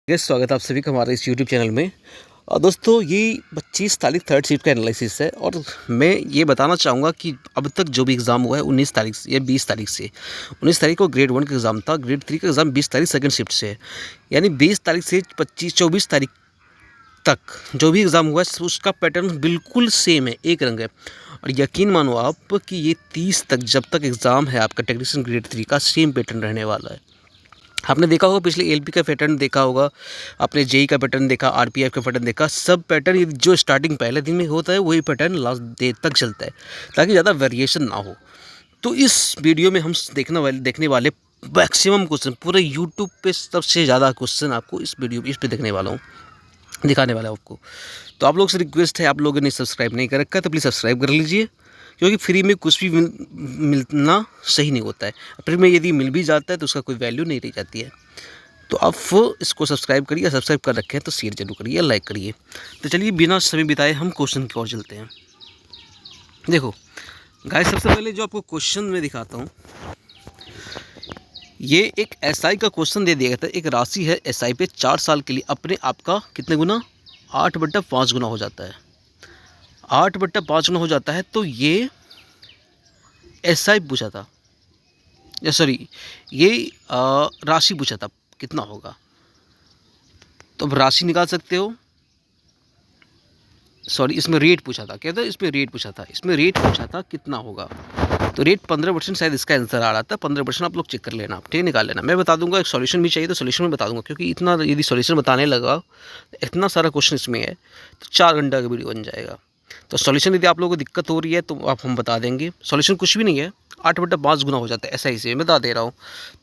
स्वागत है आप सभी का हमारे इस यूट्यूब चैनल में। दोस्तों ये 25 तारीख थर्ड शिफ्ट का एनालिसिस है और मैं ये बताना चाहूँगा कि अब तक जो भी एग्ज़ाम हुआ है 19 तारीख से या 20 तारीख से 19 तारीख को ग्रेड 1 का एग्ज़ाम था, ग्रेड 3 का एग्ज़ाम 20 तारीख सेकंड शिफ्ट से है। यानी 20 तारीख से 24 तारीख तक जो भी एग्ज़ाम हुआ है उसका पैटर्न बिल्कुल सेम है, एक रंग है। और यकीन मानो आप कि ये 30 तक जब तक एग्ज़ाम है आपका टेक्नीशियन ग्रेड 3 का सेम पैटर्न रहने वाला है। आपने देखा होगा पिछले एलपी का पैटर्न देखा होगा, आपने जेई का पैटर्न देखा, आरपीएफ का पैटर्न देखा, सब पैटर्न ये जो स्टार्टिंग पहले दिन में होता है वही पैटर्न लास्ट डे तक चलता है ताकि ज़्यादा वेरिएशन ना हो। तो इस वीडियो में हम देखने वाले मैक्सिमम क्वेश्चन पूरे यूट्यूब पे सबसे ज़्यादा क्वेश्चन आपको इस पे देखने वाला हूँ, दिखाने वाला हूँ आपको। तो आप लोग से रिक्वेस्ट है, आप लोगों ने सब्सक्राइब नहीं कर रखा तो प्लीज़ सब्सक्राइब कर लीजिए, क्योंकि फ्री में कुछ भी मिलना सही नहीं होता है। फ्री में यदि मिल भी जाता है तो उसका कोई वैल्यू नहीं रह जाती है। तो आप इसको सब्सक्राइब करिए, सब्सक्राइब कर रखे हैं तो शेयर जरूर करिए, लाइक करिए। तो चलिए बिना समय बिताए हम क्वेश्चन की ओर चलते हैं। देखो गाइस, सबसे पहले जो आपको क्वेश्चन में दिखाता हूँ, ये एक एसआई का क्वेश्चन दे दिया गया था। एक राशि है एसआई पे 4 साल के लिए अपने आप का कितने गुना, 8/5 गुना हो जाता है। 8/5 गुना हो जाता है। तो ये एसआई पूछा था, या सॉरी ये राशि पूछा था कितना होगा। तो अब राशि निकाल सकते हो, सॉरी इसमें रेट पूछा था, क्या था इसमें रेट पूछा था, इसमें रेट पूछा था कितना होगा। तो रेट 15% शायद इसका आंसर आ रहा था। 15% आप लोग चेक कर लेना, ठीक है, निकाल लेना। मैं बता दूंगा, एक सॉल्यूशन भी चाहिए तो सॉल्यूशन में बता दूंगा, क्योंकि इतना यदि सॉल्यूशन बताने लगा, इतना सारा क्वेश्चन इसमें है तो 4 घंटा का वीडियो बन जाएगा। तो सॉल्यूशन यदि आप लोगों को दिक्कत हो रही है तो आप हम बता देंगे। सॉल्यूशन कुछ भी नहीं है, 8/5 गुना हो जाता है, ऐसा ही से मैं बता दे रहा हूँ।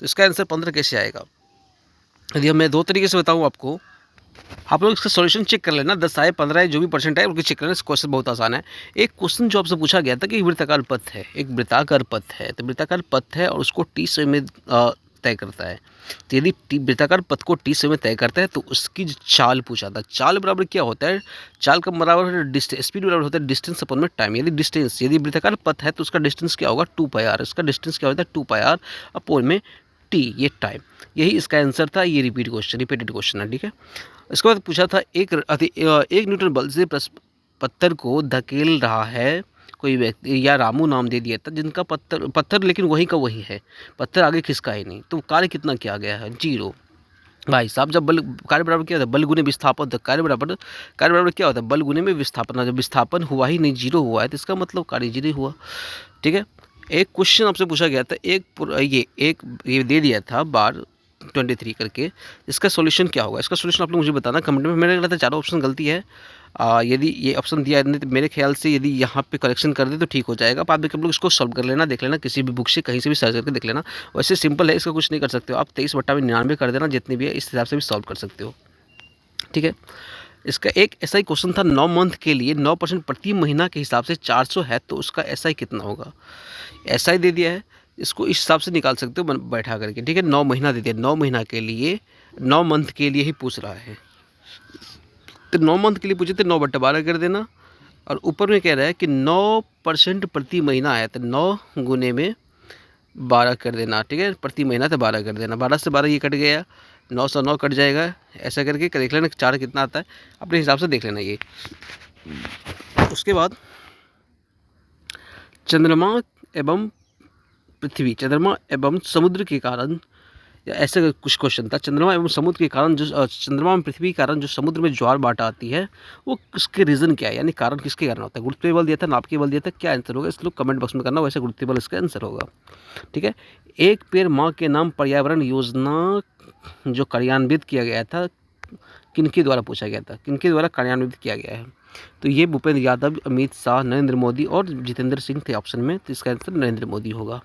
तो इसका आंसर 15 कैसे आएगा। यदि मैं 2 तरीके से बताऊँ आपको, आप लोग इसका सॉल्यूशन चेक कर लेना। 10 आए 15 आए जो भी परसेंट है उसको चेक कर लेना। इस क्वेश्चन बहुत आसान है। एक क्वेश्चन जो आपसे पूछा गया था कि वृत्ताकार पथ है, एक वृत्ताकार पथ है, तो वृत्ताकार पथ है और उसको टी समय में तय करता है। तो यदि वृत्ताकार पथ को टी समय में तय करता है तो उसकी जो चाल पूछा था, चाल बराबर क्या होता है, चाल का बराबर डिस्टेंस, स्पीड बराबर होता है डिस्टेंस अपन में टाइम। यदि डिस्टेंस, यदि वृत्ताकार पथ है तो उसका डिस्टेंस क्या होगा, 2πr। इसका डिस्टेंस क्या होता है, 2πr अपोन में टी, ये टाइम। यही इसका आंसर था। ये रिपीटेड क्वेश्चन है, ठीक है। इसके बाद पूछा था एक न्यूटन बल से पत्थर को धकेल रहा है कोई व्यक्ति, या रामू नाम दे दिया था, जिनका पत्थर लेकिन वही का वही है, पत्थर आगे खिसका ही नहीं। तो कार्य कितना किया गया है, 0। भाई साहब, जब बल कार्य बराबर क्या होता है, बल गुने विस्थापन। तो कार्य बराबर क्या होता है, बल गुने में विस्थापन। जब विस्थापन हुआ ही नहीं, 0 हुआ है, तो इसका मतलब कार्य 0 हुआ, ठीक है। एक क्वेश्चन आपसे पूछा गया था, ये दे दिया था बार 23 करके, इसका सॉल्यूशन क्या होगा। इसका सॉल्यूशन आप लोग मुझे बताना कमेंट में। मैंने लगा था चारों ऑप्शन गलती है। यदि ये ऑप्शन दिया नहीं तो मेरे ख्याल से यदि यहाँ पे करेक्शन कर दे तो ठीक हो जाएगा। बाद में आप लोग इसको सॉल्व कर लेना, देख लेना, किसी भी बुक से कहीं से भी सर्च करके देख लेना। वैसे सिंपल है, इसका कुछ नहीं कर सकते हो आप। 23/99 कर देना, जितनी भी है इस हिसाब से भी सॉल्व कर सकते हो, ठीक है। इसका एक ऐसा ही क्वेश्चन था, 9 मंथ के लिए 9% प्रति महीना के हिसाब से 400 है तो उसका एसआई कितना होगा। एसआई दे दिया है, इसको इस हिसाब से निकाल सकते हो बैठा करके, ठीक है। 9 महीना दे दिया, 9 महीना के लिए, 9 मंथ के लिए ही पूछ रहा है। तो 9 मंथ के लिए पूछे तो 9/12 कर देना। और ऊपर में कह रहा है कि 9% प्रति महीना है तो 9 गुने में 12 कर देना, ठीक है। प्रति महीना तो 12 कर देना, 12 से 12 ये कट गया, 9 से 9 कट जाएगा। ऐसा करके देख लेना 4 कितना आता है, अपने हिसाब से देख लेना ये। उसके बाद चंद्रमा एवं पृथ्वी, चंद्रमा एवं समुद्र के कारण, या ऐसे कुछ क्वेश्चन था, चंद्रमा एवं समुद्र के कारण जो चंद्रमा एवं पृथ्वी के कारण जो समुद्र में ज्वार भाटा आती है वो किसके रीज़न क्या है, यानी कारण किसके कारण होता है। गुरुत्वीय बल दिया था, नाभिकीय बल दिया था, क्या आंसर होगा इस लोग कमेंट बॉक्स में करना। वैसे गुरुत्वीय बल इसका आंसर होगा, ठीक है। एक पेड़ माँ के नाम पर्यावरण योजना जो कार्यान्वित किया गया था, किनके द्वारा पूछा गया था, किनके द्वारा कार्यान्वित किया गया है। तो ये भूपेंद्र यादव, अमित शाह, नरेंद्र मोदी और जितेंद्र सिंह थे ऑप्शन में, तो इसका आंसर नरेंद्र मोदी होगा।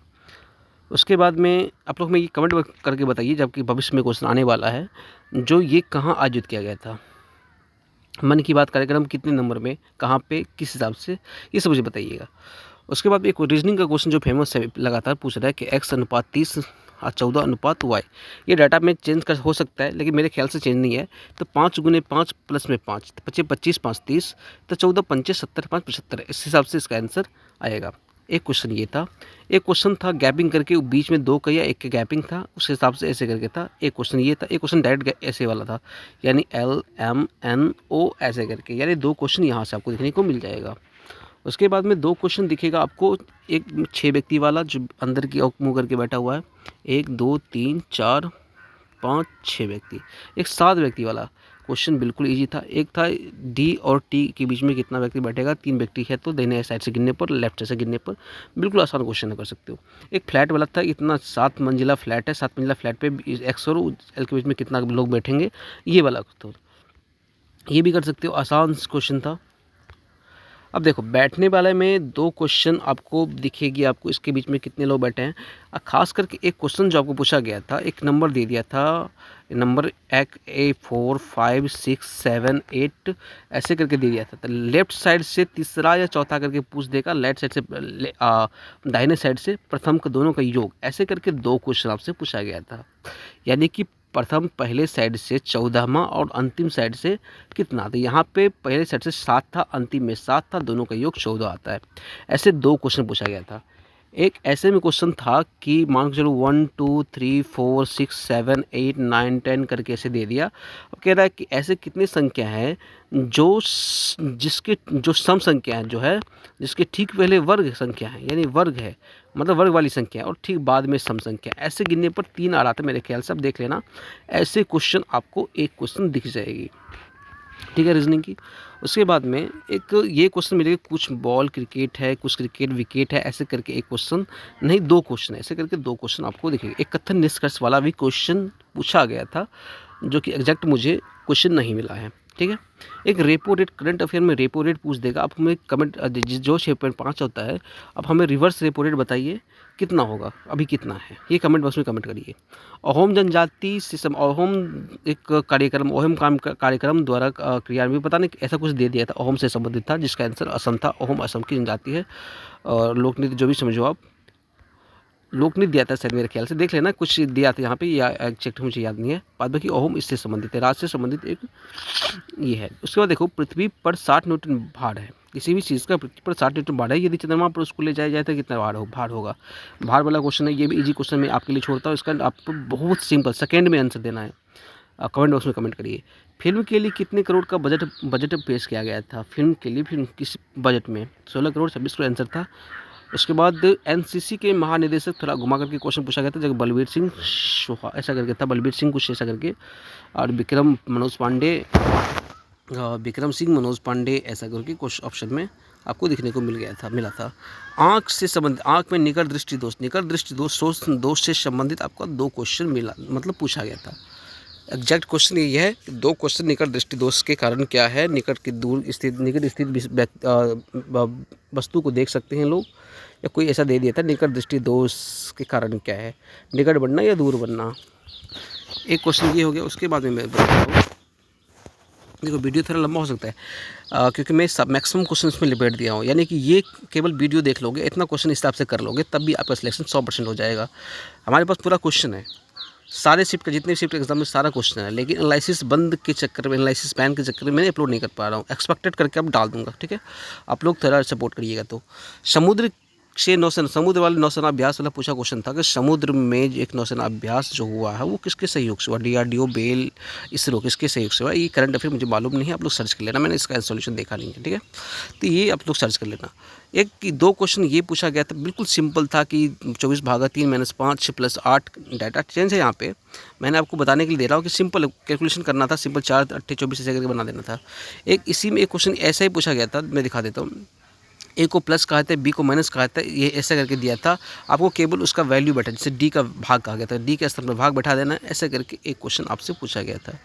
उसके बाद में आप लोग में ये कमेंट करके बताइए, जबकि भविष्य में क्वेश्चन आने वाला है, जो ये कहाँ आयोजित किया गया था। मन की बात कार्यक्रम कितने नंबर में, कहाँ पे, किस हिसाब से, ये सब मुझे बताइएगा। उसके बाद एक रीजनिंग का क्वेश्चन जो फेमस है, लगातार पूछ रहा है कि x/30 और 14/y, ये डाटा में चेंज कर हो सकता है लेकिन मेरे ख्याल से चेंज नहीं है। तो 5 गुने 5 प्लस में 5, 25 5 30, तो 14 5 70 5 75, इस हिसाब से इसका आंसर आएगा। एक क्वेश्चन ये था, एक क्वेश्चन था गैपिंग करके बीच में 2 का या 1 का गैपिंग था, उस हिसाब से ऐसे करके था। एक क्वेश्चन ये था, एक क्वेश्चन डायरेक्ट ऐसे वाला था, यानी LMNO ऐसे करके, यानी 2 क्वेश्चन यहाँ से आपको देखने को मिल जाएगा। उसके बाद में 2 क्वेश्चन दिखेगा आपको, एक 6 व्यक्ति वाला जो अंदर की ओर मुँह करके बैठा हुआ है, 1 2 3 4 5 6 व्यक्ति, एक 7 व्यक्ति वाला क्वेश्चन बिल्कुल ईजी था। एक था डी और टी के बीच में कितना व्यक्ति बैठेगा, 3 व्यक्ति है तो दाहिने साइड से गिनने पर, लेफ्ट साइड से गिनने पर, बिल्कुल आसान क्वेश्चन कर सकते हो। एक फ्लैट वाला था, इतना 7 मंजिला फ्लैट है, 7 मंजिला फ्लैट पे एक्स और एल के बीच में कितना लोग बैठेंगे, ये वाला तो ये भी कर सकते हो, आसान क्वेश्चन था। अब देखो बैठने वाले में 2 क्वेश्चन आपको दिखेगी, आपको इसके बीच में कितने लोग बैठे हैं। खास करके एक क्वेश्चन जो आपको पूछा गया था, एक नंबर दे दिया था, नंबर एक A4 5 6 7 8 ऐसे करके दे दिया था। तो लेफ्ट साइड से तीसरा या चौथा करके पूछ देगा, लेफ्ट साइड से दाहिने साइड से प्रथम का दोनों का योग, ऐसे करके 2 क्वेश्चन आपसे पूछा गया था। यानी कि प्रथम पहले साइड से 14वां और अंतिम साइड से कितना, तो यहाँ पे पहले साइड से 7 था, अंतिम में 7 था, दोनों का योग 14 आता है। ऐसे 2 क्वेश्चन पूछा गया था। एक ऐसे में क्वेश्चन था कि मान के चलो 1 2 3 4 6 7 8 9 10 करके ऐसे दे दिया। अब कह रहा है कि ऐसे कितनी संख्या है जिसके जो सम संख्या है जो है, जिसके ठीक पहले वर्ग संख्या है, यानी वर्ग है मतलब वर्ग वाली संख्या है, और ठीक बाद में सम संख्या, ऐसे गिनने पर 3 आ रहा था मेरे ख्याल से। अब देख लेना, ऐसे क्वेश्चन आपको एक क्वेश्चन दिख जाएगी, ठीक है, रीजनिंग की। उसके बाद में एक ये क्वेश्चन मिलेगा, कुछ बॉल क्रिकेट है, कुछ क्रिकेट विकेट है, ऐसे करके एक क्वेश्चन नहीं 2 क्वेश्चन है, ऐसे करके 2 क्वेश्चन आपको दिखेगा। एक कथन निष्कर्ष वाला भी क्वेश्चन पूछा गया था, जो कि एग्जैक्ट मुझे क्वेश्चन नहीं मिला है, ठीक है। एक रेपो रेट, करंट अफेयर में रेपो रेट पूछ देगा, आप हमें कमेंट जो 6.5 होता है, अब हमें रिवर्स रेपो रेट बताइए कितना होगा, अभी कितना है, ये कमेंट बॉक्स में कमेंट करिए। अहोम जनजाति से अहोम एक कार्यक्रम, अहोम कार्यक्रम द्वारा क्रियान्वित, पता नहीं ऐसा कुछ दे दिया था, अहोम से संबंधित था, जिसका आंसर असम था। अहोम असम की जनजाति है, और लोक नृत्य जो भी समझो आप, लोक नृत्य दिया था शायद मेरे ख्याल से, देख लेना कुछ दिया था यहाँ पे, या एग्जैक्ट मुझे याद नहीं है। बाद बाकी अहोम इससे संबंधित है, राज से संबंधित एक ये है। उसके बाद देखो, पृथ्वी पर 60 न्यूटन भार है, किसी भी चीज़ का पृथ्वी पर 60 न्यूटन भार है, यदि चंद्रमा पर उसको ले जाया जाए तो कितना भार होगा। भार वाला क्वेश्चन है, ये भी इजी क्वेश्चन मैं आपके लिए छोड़ता हूँ, इसका आपको बहुत सिंपल सेकेंड में आंसर देना है। कमेंट बॉक्स में कमेंट करिए। फिल्म के लिए कितने करोड़ का बजट पेश किया गया था, फिल्म के लिए, फिल्म किस बजट में, 16 करोड़ 26 करोड़ आंसर था। उसके बाद एनसीसी के महानिदेशक, थोड़ा घुमा करके क्वेश्चन पूछा गया था, जब बलबीर सिंह सोहा ऐसा करके था, बलबीर सिंह कुछ ऐसा करके, और विक्रम सिंह मनोज पांडे ऐसा करके क्वेश्चन ऑप्शन में आपको दिखने को मिला था। आँख से संबंधित, आँख में निकट दृष्टि दोष से संबंधित आपका 2 क्वेश्चन मिला, मतलब पूछा गया था। एग्जैक्ट क्वेश्चन ये है कि 2 क्वेश्चन निकट दृष्टि दोष के कारण क्या है, निकट स्थित वस्तु को देख सकते हैं लोग, या कोई ऐसा दे दिया था, निकट दृष्टि दोष के कारण क्या है, निकट बनना या दूर बनना। एक क्वेश्चन ये हो गया। उसके बाद में मैं बताता हूँ, देखो वीडियो थोड़ा लंबा हो सकता है, क्योंकि मैं सब मैक्सिमम क्वेश्चन इसमें लिपेट दिया हूँ, यानी कि ये केवल वीडियो देख लोगे, इतना क्वेश्चन इस हिसाब से कर लोगे, तब भी आपका सिलेक्शन 100% हो जाएगा। हमारे पास पूरा क्वेश्चन है, सारे शिफ्ट का, जितने शिफ्ट एग्जाम में सारा क्वेश्चन है, लेकिन एनालिसिस बंद के चक्कर में, एनालिसिस बैन के चक्कर में मैंने अपलोड नहीं कर पा रहा हूँ। एक्सपेक्टेड करके अब डाल दूंगा, ठीक है, आप लोग थोड़ा सपोर्ट करिएगा। तो समुद्र से नौसेना, समुद्र वाले नौसेना अभ्यास वाला पूछा क्वेश्चन था कि समुद्र में एक नौसेना अभ्यास जो हुआ है वो किसके सहयोग से हुआ, DRDO, बेल, इसरो, किसके सहयोग से हुआ। ये करंट अफेयर मुझे मालूम नहीं है, आप लोग सर्च कर लेना, मैंने इसका सोल्यूशन देखा नहीं है, ठीक है, तो ये आप लोग सर्च कर लेना। एक कि 2 क्वेश्चन ये पूछा गया था, बिल्कुल सिंपल था कि 24 भागा 3 - 5 + 8, डाटा चेंज है यहाँ पे, मैंने आपको बताने के लिए दे रहा हूँ कि सिंपल कैलकुलेशन करना था, सिंपल 4 × 8 = 24 ऐसे करके बना देना था। एक इसी में एक क्वेश्चन ऐसा ही पूछा गया था, मैं दिखा देता हूँ। ए को प्लस कहा था, बी को माइनस कहा था, ये ऐसा करके दिया था, आपको केवल उसका वैल्यू बैठा, जैसे डी का भाग कहा गया था, डी के स्थान पर भाग बैठा देना, ऐसे करके एक क्वेश्चन आपसे पूछा गया था,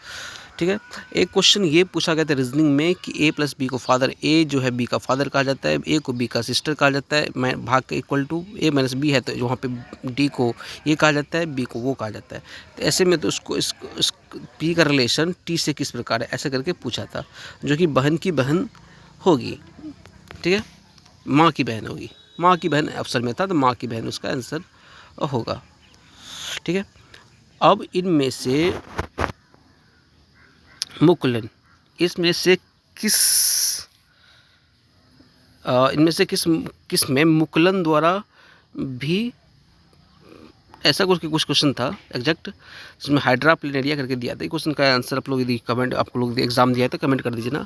ठीक है। एक क्वेश्चन ये पूछा गया था रीजनिंग में कि A + B को फादर, ए जो है B का फादर कहा जाता है, ए को B का सिस्टर कहा जाता है, भाग का इक्वल टू A - B है, तो वहाँ पे D को ये कहा जाता है, B को वो कहा जाता है। तो ऐसे में तो उसको इस P का रिलेशन T से किस प्रकार है, ऐसा करके पूछा था, जो कि बहन की बहन होगी, ठीक है, माँ की बहन होगी, माँ की बहन ऑप्शन में था, तो माँ की बहन उसका आंसर होगा, ठीक है। अब इनमें से मुकुलन, इसमें से किस इनमें से किस में मुकुलन द्वारा भी ऐसा कुछ क्वेश्चन था एग्जैक्ट, जिसमें हाइड्रा प्लेनेरिया करके दिया था। क्वेश्चन का आंसर आप लोग यदि कमेंट आप लोग एग्जाम दिया है तो कमेंट कर दीजिए ना।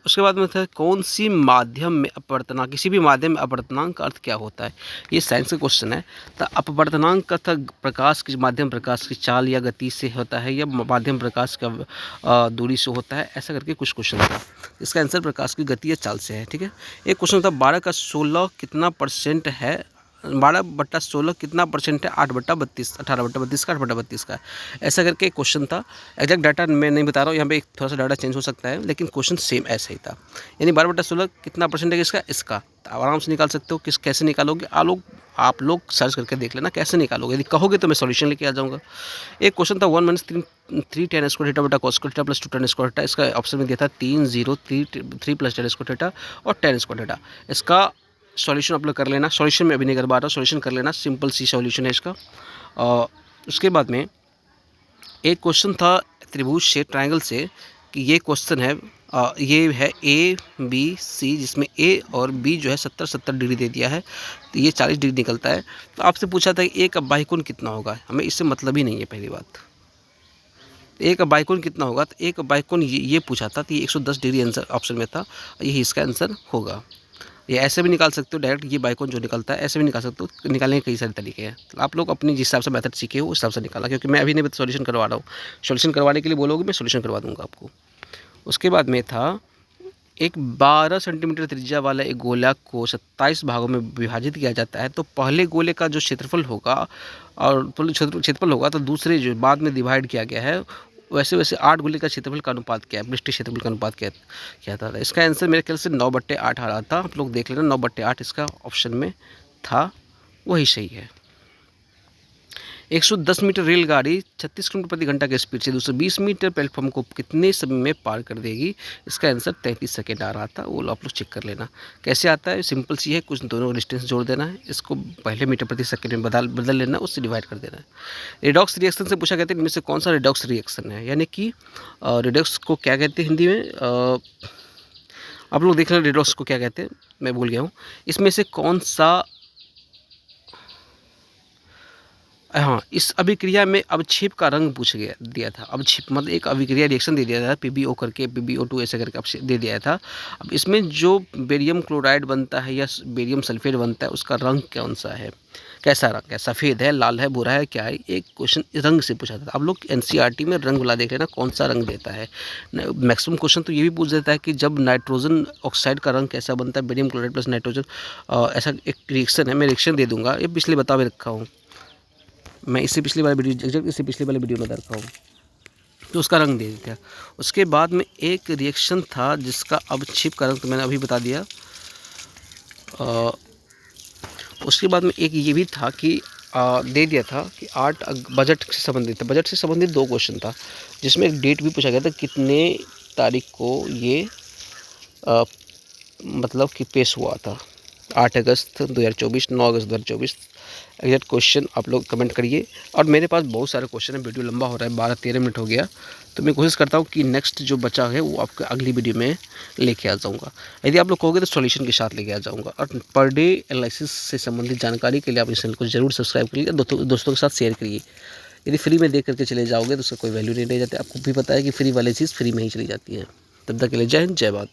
उसके बाद में था कौन सी माध्यम में अपवर्तनांक, किसी भी माध्यम में अपवर्तनांक का अर्थ क्या होता है। ये साइंस का क्वेश्चन है। तो अपवर्तनांक का था प्रकाश की माध्यम प्रकाश की चाल या गति से होता है या माध्यम प्रकाश का दूरी से होता है, ऐसा करके कुछ क्वेश्चन था। इसका आंसर प्रकाश की गति या चाल से है। ठीक है। एक क्वेश्चन था 12 का 16 कितना परसेंट है, 12/16 कितना परसेंट है, 8/32, 18/32 का, 8/32 का, ऐसा करके एक क्वेश्चन था। एग्जैक्ट डाटा मैं नहीं बता रहा हूँ, यहाँ पे थोड़ा सा डाटा चेंज हो सकता है, लेकिन क्वेश्चन सेम ऐसा ही था। यानी 12/16 कितना परसेंट है इसका तो आराम से निकाल सकते हो। कैसे निकालोगे आप लोग सर्च करके देख लेना कैसे निकालोगे। यदि कहोगे तो मैं सॉल्यूशन लेके आ जाऊँगा। एक क्वेश्चन था 1 - 3 tan स्क्वायर थीटा बटा cos square theta plus 2 tan square theta. इसका ऑप्शन में दिया था 3 0 3 प्लस tan स्क्वायर थीटा और tan स्क्वायर थीटा। इसका सॉल्यूशन आप लोग कर लेना। सॉल्यूशन में अभी नहीं कर पा रहा हूँ, सॉल्यूशन कर लेना, सिंपल सी सॉल्यूशन है इसका। उसके बाद में एक क्वेश्चन था त्रिभुज से, ट्रायंगल से, कि ये क्वेश्चन है ये है ABC, जिसमें A और B जो है 70 डिग्री दे दिया है, तो ये 40 डिग्री निकलता है। तो आपसे पूछा था कि A का बाह्यकोण कितना होगा, हमें इससे मतलब ही नहीं है पहली बात। A का बाह्यकोण कितना होगा, तो A का बाह्यकोण ये पूछा था, तो ये 110 डिग्री आंसर ऑप्शन में था, यही इसका आंसर होगा। ये ऐसे भी निकाल सकते हो डायरेक्ट, ये बाइकॉन जो निकलता है ऐसे भी निकाल सकते हो, निकालने के कई सारे तरीके हैं। तो आप लोग अपनी जिस हिसाब से मेथड सीखे हो उस हिसाब से निकाला, क्योंकि मैं अभी नहीं सॉल्यूशन करवा रहा हूँ। सॉल्यूशन करवाने के लिए बोलोगे मैं सॉल्यूशन करवा दूंगा आपको। उसके बाद में था एक 12 सेंटीमीटर त्रिज्या वाला एक गोला को 27 भागों में विभाजित किया जाता है, तो पहले गोले का जो क्षेत्रफल होगा और क्षेत्रफल होगा, तो दूसरे जो बाद में डिवाइड किया गया है, वैसे 8 गोले का क्षेत्रफल का अनुपात क्या है, पृष्ठीय क्षेत्रफल का अनुपात क्या था। इसका आंसर मेरे ख्याल से 9/8 आ रहा था। आप लोग देख लेना, 9/8 इसका ऑप्शन में था, वही सही है। 110 मीटर रेलगाड़ी 36 किलोमीटर प्रति घंटा की स्पीड से 220 मीटर प्लेटफॉर्म को कितने समय में पार कर देगी। इसका आंसर 33 सेकेंड आ रहा था, वो आप लोग चेक कर लेना। कैसे आता है, सिंपल सी है, कुछ दोनों डिस्टेंस जोड़ देना है, इसको पहले मीटर प्रति सेकेंड में बदल लेना, उससे डिवाइड कर देना है। रिडॉक्स रिएक्शन से पूछा कहते हैं इनमें से कौन सा रिडॉक्स रिएक्शन है, यानी कि रिडॉक्स को क्या कहते हैं हिंदी में, आप लोग देख लें रिडॉक्स को क्या कहते हैं, मैं भूल गया हूँ। इसमें से कौन सा, हाँ, इस अभिक्रिया में अवक्षेप का रंग पूछ गया दिया था। अवक्षेप मतलब एक अभिक्रिया रिएक्शन दे दिया था, PbO करके PbO2 ऐसे करके दे दिया था। अब इसमें जो बेरियम क्लोराइड बनता है या बेरियम सल्फेट बनता है, उसका रंग कौन सा है, कैसा रंग है, सफ़ेद है, लाल है, भूरा है, क्या है। एक क्वेश्चन रंग से पूछा था। आप लोग NCERT में रंग वाला देख लेना कौन सा रंग देता है। मैक्सिमम क्वेश्चन तो ये भी पूछ देता है कि जब नाइट्रोजन ऑक्साइड का रंग कैसा बनता है, बेरियम क्लोराइड प्लस नाइट्रोजन, ऐसा एक रिएक्शन है, मैं रिएक्शन दे दूँगा, ये पिछले बता भी रखा हूँ मैं, इससे पिछले वाले वीडियो एग्जैक्ट इससे पिछले वाले वीडियो में बता रखा हूँ, तो उसका रंग दे दिया। उसके बाद में एक रिएक्शन था जिसका अवक्षेप का रंग तो मैंने अभी बता दिया। उसके बाद में एक ये भी था कि दे दिया था कि 8 बजट से संबंधित था। बजट से संबंधित 2 क्वेश्चन था, जिसमें एक डेट भी पूछा गया था, कितने तारीख को ये मतलब कि पेश हुआ था, 8 अगस्त 2024, 9 अगस्त 2024। एग्जैक्ट क्वेश्चन आप लोग कमेंट करिए। और मेरे पास बहुत सारे क्वेश्चन है, वीडियो लंबा हो रहा है, 12-13 मिनट हो गया, तो मैं कोशिश करता हूँ कि नेक्स्ट जो बचा है वो आपको अगली वीडियो में लेके आ जाऊँगा। यदि आप लोग कहोगे तो सॉल्यूशन के साथ लेके आ जाऊँगा। और पर डे एनालिसिस से संबंधित जानकारी के लिए आप इस चैनल को जरूर सब्सक्राइब करिए, दोस्तों के साथ शेयर करिए। यदि फ्री में देख करके चले जाओगे तो उसका कोई वैल्यू नहीं रह जाती। आपको भी पता है कि फ्री वाली चीज़ फ्री में ही चली जाती है। तब तक के लिए जय हिंद, जय भारत।